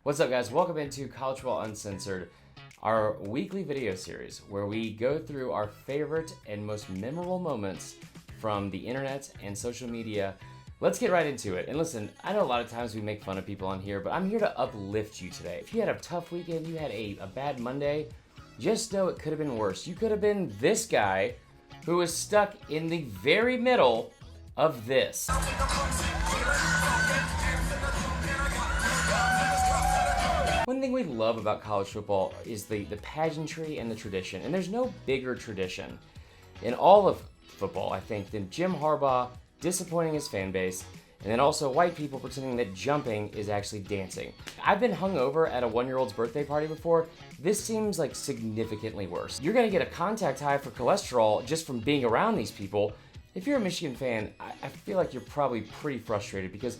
What's up, guys? Welcome into College Football Uncensored, our weekly video series where we go through our favorite and most memorable moments from the internet and social media. Let's get right into it. And listen, I know a lot of times we make fun of people on here, but I'm here to uplift you today. If you had a tough weekend, you had a bad Monday, just know it could have been worse. You could have been this guy who was stuck in the very middle of this. One thing we love about college football is the pageantry and the tradition, and there's no bigger tradition in all of football, I think, than Jim Harbaugh disappointing his fan base, and then also white people pretending that jumping is actually dancing. I've been hungover at a 1-year-old's birthday party before. This seems like significantly worse. You're gonna get a contact high for cholesterol just from being around these people. If you're a Michigan fan, I feel like you're probably pretty frustrated because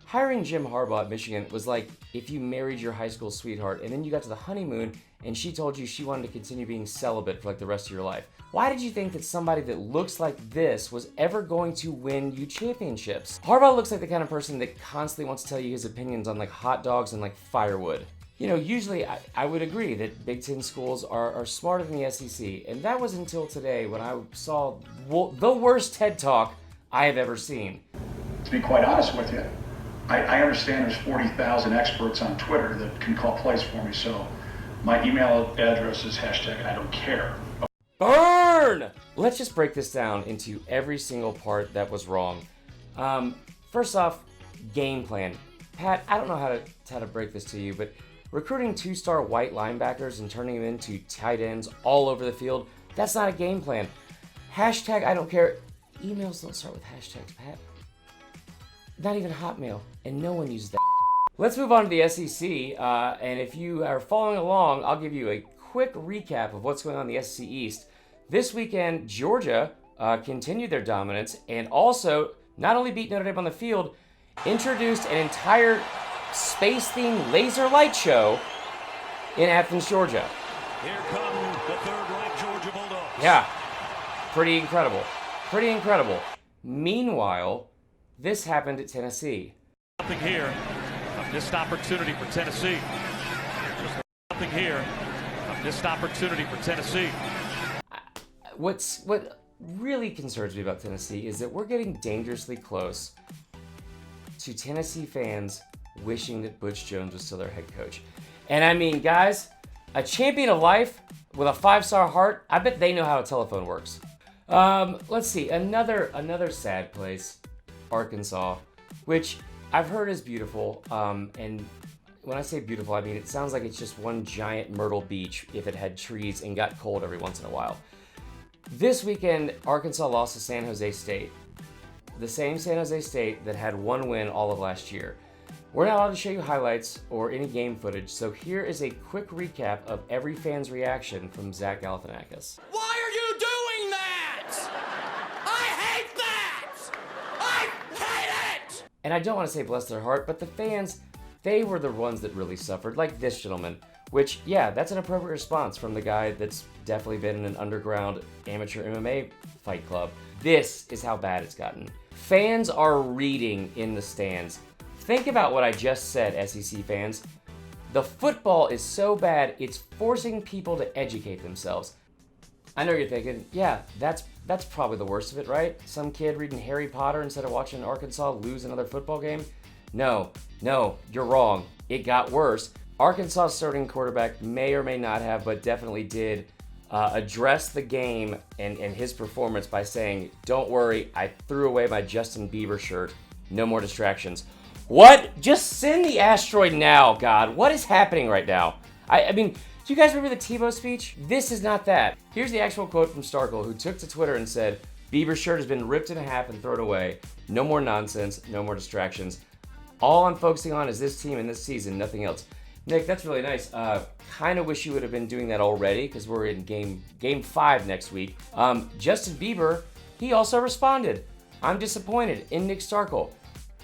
hiring Jim Harbaugh at Michigan was like if you married your high school sweetheart and then you got to the honeymoon and she told you she wanted to continue being celibate for like the rest of your life. Why did you think that somebody that looks like this was ever going to win you championships? Harbaugh looks like the kind of person that constantly wants to tell you his opinions on like hot dogs and like firewood. You know, usually I would agree that Big Ten schools are smarter than the SEC, and that was until today when I saw the worst TED Talk I have ever seen. To be quite honest with you, I understand there's 40,000 experts on Twitter that can call plays for me, so my email address is #I don't care. Burn! Let's just break this down into every single part that was wrong. First off, game plan. Pat, I don't know how to break this to you, but recruiting 2-star white linebackers and turning them into tight ends all over the field, that's not a game plan. #I don't care. Emails don't start with hashtags, Pat. Not even Hotmail, and no one uses that. Let's move on to the SEC, and if you are following along, I'll give you a quick recap of what's going on in the SEC East. This weekend, Georgia continued their dominance and also not only beat Notre Dame on the field, introduced an entire space-themed laser light show in Athens, Georgia. Here come the third-ranked Georgia Bulldogs. Yeah, pretty incredible. Pretty incredible. Meanwhile, this happened at Tennessee. Nothing here. A missed opportunity for Tennessee. Nothing here. A missed opportunity for Tennessee. What really concerns me about Tennessee is that we're getting dangerously close to Tennessee fans wishing that Butch Jones was still their head coach. And I mean, guys, a champion of life with a 5-star heart, I bet they know how a telephone works. Let's see, another sad place, Arkansas, which I've heard is beautiful. And when I say beautiful, I mean it sounds like it's just one giant Myrtle Beach if it had trees and got cold every once in a while. This weekend, Arkansas lost to San Jose State. The same San Jose State that had one win all of last year. We're not allowed to show you highlights or any game footage, so here is a quick recap of every fan's reaction from Zach Galifianakis. Why are you doing that? I hate that! I hate it! And I don't want to say bless their heart, but the fans, they were the ones that really suffered, like this gentleman, which, yeah, that's an appropriate response from the guy that's definitely been in an underground amateur MMA fight club. This is how bad it's gotten. Fans are reading in the stands. Think about what I just said, SEC fans. The football is so bad, it's forcing people to educate themselves. I know you're thinking, yeah, that's probably the worst of it, right? Some kid reading Harry Potter instead of watching Arkansas lose another football game? No, you're wrong. It got worse. Arkansas' starting quarterback may or may not have, but definitely did address the game and his performance by saying, "Don't worry, I threw away my Justin Bieber shirt. No more distractions." What? Just send the asteroid now, God. What is happening right now? I mean, do you guys remember the Tebow speech? This is not that. Here's the actual quote from Starkle, who took to Twitter and said, "Bieber's shirt has been ripped in half and thrown away. No more nonsense, no more distractions. All I'm focusing on is this team and this season, nothing else." Nick, that's really nice. Kind of wish you would have been doing that already because we're in game 5 next week. Justin Bieber, he also responded. "I'm disappointed" in Nick Starkle.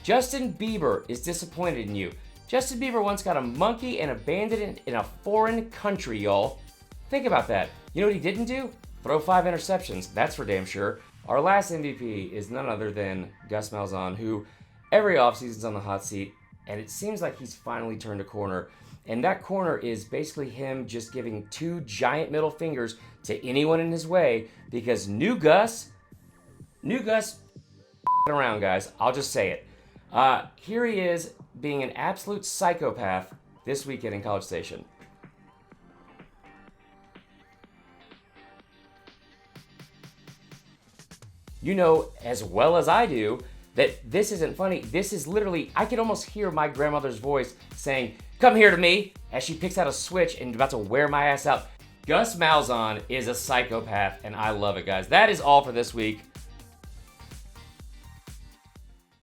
Justin Bieber is disappointed in you. Justin Bieber once got a monkey and abandoned it in a foreign country, y'all. Think about that. You know what he didn't do? Throw 5 interceptions. That's for damn sure. Our last MVP is none other than Gus Malzahn, who every offseason's on the hot seat and it seems like he's finally turned a corner. And that corner is basically him just giving 2 giant middle fingers to anyone in his way, because new Gus around, guys. I'll just say it. Here he is being an absolute psychopath this weekend in College Station. You know as well as I do that this isn't funny. This is literally, I can almost hear my grandmother's voice saying, "Come here to me," as she picks out a switch and about to wear my ass out. Gus Malzahn is a psychopath, and I love it, guys. That is all for this week.